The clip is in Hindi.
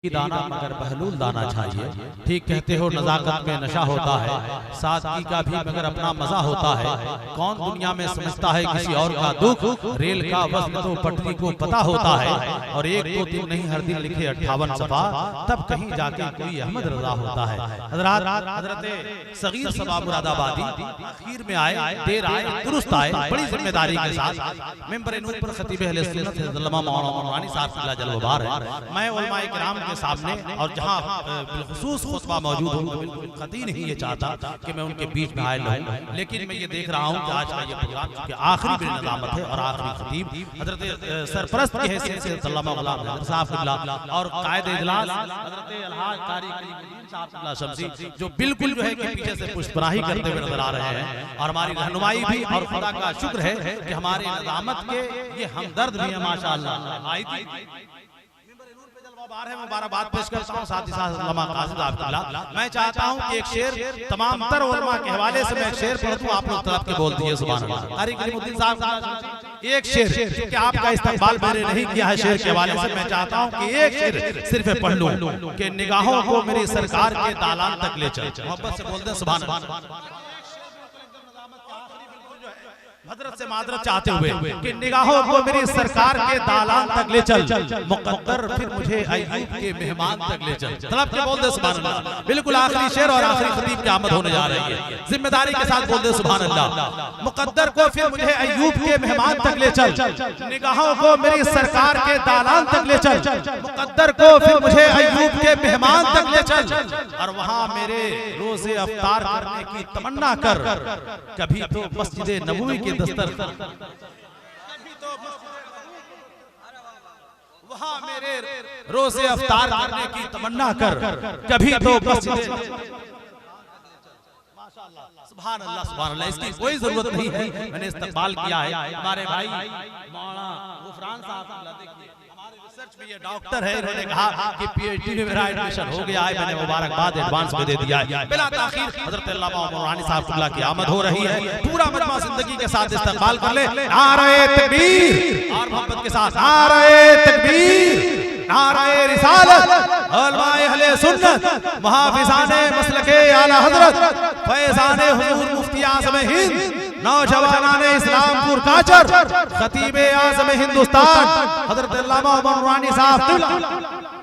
दाना मगर बहलूल दाना चाहिए। ठीक कहते हो, नजाकत में नशा होता है, सादगी का भी मगर अपना मजा होता है। कौन दुनिया में समझता है किसी और का दुख, रेल का वज़न तो पटरी को पता होता है। और एक दो दिन नहीं हर दिन लिखे 58 सफा, तब कहीं जाके कोई अहमद रजा होता है। हजरत सगीर सबा मुरादाबादी आखिर में आए, देर आए दुरुस्त आए, बड़ी जिम्मेदारी के साथ मेंबर नूर पर खतीब अहले सुन्नत अल्लामा मौलाना मौलानी साहब की जलवबार है। मैं उलमाए किराम के सामने और जहां बिलखुसूस खुतबा मौजूद हूं, बिल्कुल कतई नहीं ये चाहता कि मैं उनके बीच में आयल रहूं, लेकिन मैं ये देख रहा हूं कि आज का ये प्रोग्राम चूंकि आखिरी बेनज़ामत है और आखिरी खतीब हजरत सरपरस्त की हैसियत से अल्लामा गुलाम अहमद साहब क़िबला और कायद इजलास हजरत अलहाज कारी कलीमुद्दीन साहब क़िबला शमसी जो बिल्कुल जो है कि पीछे से पुष्पराही करते हुए नजर आ रहे हैं, और हमारी रहनुमाई भी, और खुदा का शुक्र है कि हमारे निज़ामत के ये हमदर्द भी है माशाअल्लाह। आई थी मुबारकबाद पेश करता हूं, साथ ही साथ अल्लामा कासिम साहब। मैं चाहता हूं कि एक शेर तमाम तर उलमा के हवाले से मैं एक शेर पढ़ दूं, आप लोग तरफ के बोल दीजिए सुभान अल्लाह। कारी कलीमुद्दीन साहब एक शेर, क्योंकि आपका इस्तकबाल मैंने नहीं किया है शेर के हवाले से, मैं चाहता हूं कि एक शेर सिर्फ पढ़ लूं कि निगाहों को मेरी सरकार के दालान तक ले चल। मोहब्बत से बोल दें सुभान अल्लाह। हजरत से मादरत चाहते हुए कि निगाहों को मेरी सरकार के दालान तक ले चल, मुकद्दर फिर मुझे अय्यूब के मेहमान तक ले चल। तलब के बोल दे सुभान अल्लाह। बिल्कुल आखिरी शेर और आखिरी खतीब की आमद होने जा रही है, जिम्मेदारी के साथ बोल दे सुभान अल्लाह। मुकद्दर को फिर मुझे अय्यूब के मेहमान तक ले चल, निगाहों को मेरी सरकार के दालान तक ले चल, मुकद्दर को फिर मुझे अय्यूब के मेहमान तक ले चल, और वहां मेरे रोजे अफ्तार करने की तमन्ना कर, कभी तो मस्जिद नबवी के दस्तर, वहां मेरे रोजे अफ्तार करने की तमन्ना कर, कभी तो मस्जिद। सुभान अल्लाह सुभान अल्लाह। इसकी कोई जरूरत नहीं है, मैंने इस्तकबाल किया है। हमारे भाई मौलाना गुफरान साहब, देखिए हमारे रिसर्च में ये डॉक्टर है, इन्होंने कहा कि पीएचडी में मेरा एडमिशन हो गया है, मैंने मुबारकबाद एडवांस में दे दिया है। बिला ताखीर हजरत अल्लामा मौलानी साहब क़िबला की आमद हो रही है। पूरा मजमा जिंदगी के साथ इस्तकबाल कर ले। नारे तकबीर और मोहब्बत के साथ नारे तकबीर, नारे रिसालत, उलमाए अहले सुन्नत, मुहाफिज़ाने मसलके आला हजरत, फैज़ाने हुजूर मुफ्ती आज़म हिंद, नौजवानाने इस्लामपुर काचर, खतीबे आज़म हिंदुस्तान हजरत अल्लामा मौलाना साहब।